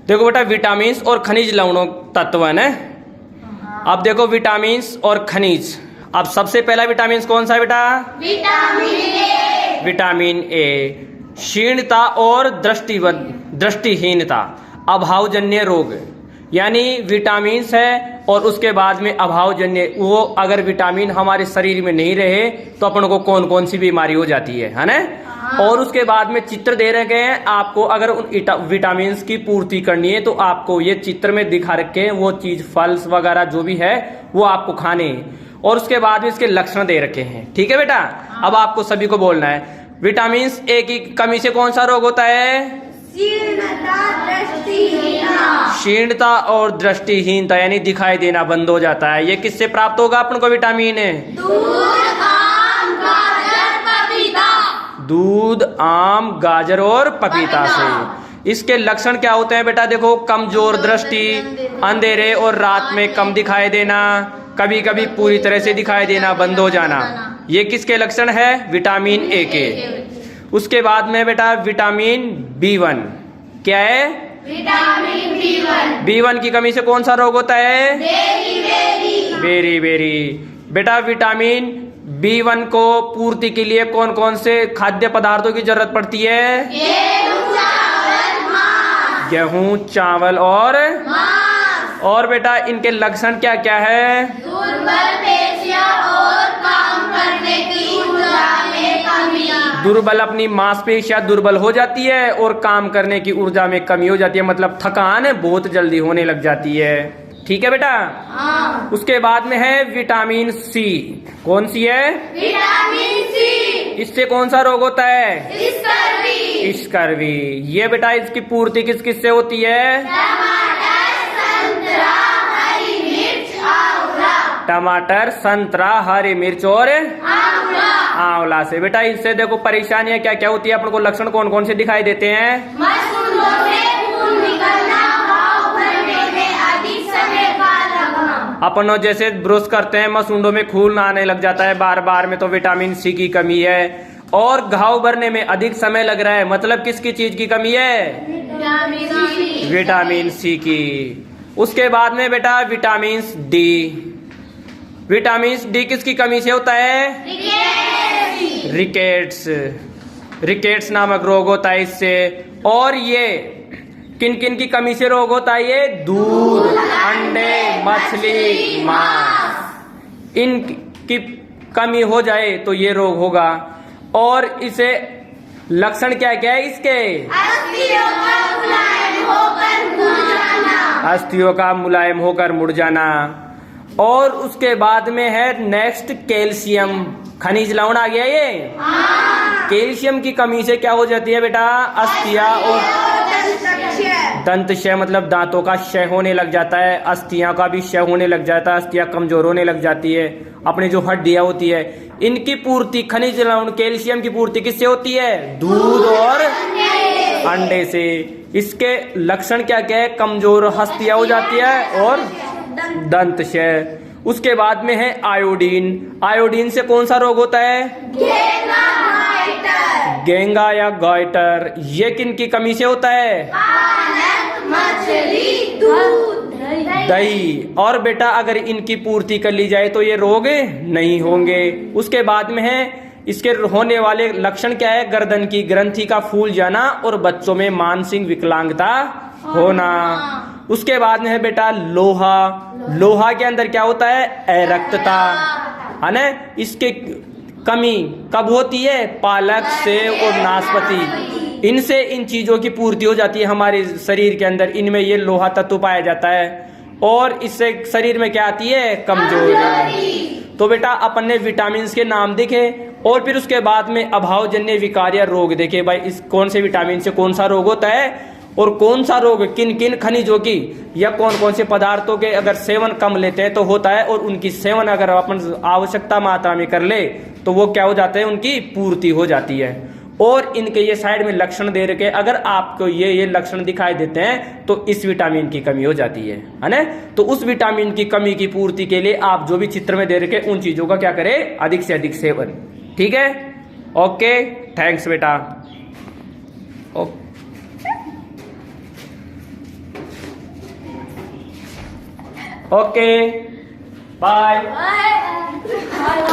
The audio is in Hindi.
देखो बेटा विटामिन और खनिज लवणों तत्व है ना। अब देखो विटामिन और खनिज। अब सबसे पहला विटामिन कौन सा है बेटा? Vitamin A. क्षीणता और दृष्टिहीनता, अभावजन्य रोग, यानी विटामिन है और उसके बाद में अभावजन्य, वो अगर विटामिन हमारे शरीर में नहीं रहे तो अपन को कौन कौन सी बीमारी हो जाती है ना। और उसके बाद में चित्र दे रखे हैं आपको, अगर उन विटामिन की पूर्ति करनी है तो आपको ये चित्र में दिखा रखे हैं वो चीज, फल्स वगैरह जो भी है वो आपको खाने हैं। और उसके बाद में इसके लक्षण दे रखे हैं। ठीक है बेटा, अब आपको सभी को बोलना है। विटामिन ए की कमी से कौन सा रोग होता है? क्षीणता और दृष्टिहीनता, यानी दिखाई देना बंद हो जाता है। ये किससे प्राप्त होगा अपन को विटामिन? दूध, आम, गाजर और पपीता से। इसके लक्षण क्या होते हैं बेटा? देखो, कमजोर दृष्टि, अंधेरे और रात में कम दिखाई देना, कभी कभी पूरी तरह से दिखाई देना बंद हो जाना, ये किसके लक्षण है? विटामिन ए के। उसके बाद में बेटा विटामिन B1, क्या है? विटामिन B1 की कमी से कौन सा रोग होता है? बेरी। बेटा विटामिन B1 को पूर्ति के लिए कौन कौन से खाद्य पदार्थों की जरूरत पड़ती है? गेहूं, चावल और बेटा इनके लक्षण क्या क्या है? दुर्बल पेशियां और काम करने की ऊर्जा में कमी। दुर्बल, अपनी मांसपेशियां दुर्बल हो जाती है और काम करने की ऊर्जा में कमी हो जाती है, मतलब थकान बहुत जल्दी होने लग जाती है। ठीक है बेटा। हाँ। उसके बाद में है विटामिन सी। कौन सी है? Vitamin C. इससे कौन सा रोग होता है? स्कर्वी। ये बेटा इसकी पूर्ति किस किस से होती है? टमाटर, संतरा, हरी मिर्च और आंवला से। बेटा इससे देखो परेशानियां क्या क्या होती है, अपन को लक्षण कौन कौन से दिखाई देते हैं? अपन जैसे ब्रश करते हैं मसूंडों में खून आने लग जाता है बार बार में, तो विटामिन सी की कमी है। और घाव भरने में अधिक समय लग रहा है, मतलब किसकी चीज की कमी है? विटामिन सी की। उसके बाद में बेटा विटामिन डी। विटामिन डी किसकी कमी से होता है? रिकेट्स नामक रोग होता है इससे। और ये किन किन की कमी से रोग होता है? ये दूध, अंडे, मछली, मांस, इनकी कमी हो जाए तो ये रोग होगा। और इसे लक्षण क्या क्या है इसके? अस्थियों का मुलायम होकर मुड़ जाना। और उसके बाद में है नेक्स्ट कैल्शियम, खनिज लवण आ गया ये। कैल्शियम की कमी से क्या हो जाती है बेटा? अस्थियां और दंत क्षय, मतलब दांतों का क्षय होने लग जाता है, अस्थियां का भी क्षय होने लग जाता है, अस्थियां कमजोर होने लग जाती है, अपनी जो हड्डियां होती है इनकी पूर्ति, खनिज लवण कैल्शियम की पूर्ति किससे होती है? दूध और अंडे से। इसके लक्षण क्या क्या है? कमजोर हस्तियां हो जाती है और दंत क्षय। उसके बाद में है आयोडीन। आयोडीन से कौन सा रोग होता है? गेंगा या गॉइटर। ये किन की कमी से होता है? मछली, दूध, दही। और बेटा अगर इनकी पूर्ति कर ली जाए तो ये रोग नहीं होंगे। उसके बाद में है इसके होने वाले लक्षण क्या है? गर्दन की ग्रंथि का फूल जाना और बच्चों में मानसिक विकलांगता होना। उसके बाद में है बेटा लोहा। लोहा के अंदर क्या होता है? अरक्तता, है ना। इसके कमी कब होती है? पालक, सेब और नाशपाती, इनसे इन चीजों की पूर्ति हो जाती है हमारे शरीर के अंदर। इनमें ये लोहा तत्व पाया जाता है और इससे शरीर में क्या आती है? कमजोरी। तो बेटा अपन ने विटामिन के नाम देखे और फिर उसके बाद में अभावजन्य विकार या रोग देखे। भाई इस कौन से विटामिन से कौन सा रोग होता है और कौन सा रोग किन किन खनिजों की या कौन कौन से पदार्थों के अगर सेवन कम लेते हैं तो होता है, और उनकी सेवन अगर अपन आवश्यकता मात्रा में कर ले तो वो क्या हो जाते हैं? उनकी पूर्ति हो जाती है। और इनके ये साइड में लक्षण दे रखे, अगर आपको ये लक्षण दिखाई देते हैं तो इस विटामिन की कमी हो जाती है ना। तो उस विटामिन की कमी की पूर्ति के लिए आप जो भी चित्र में दे रखे उन चीजों का क्या करें? अधिक से अधिक सेवन। ठीक है, ओके, थैंक्स बेटा। Okay. Okay bye. Bye bye.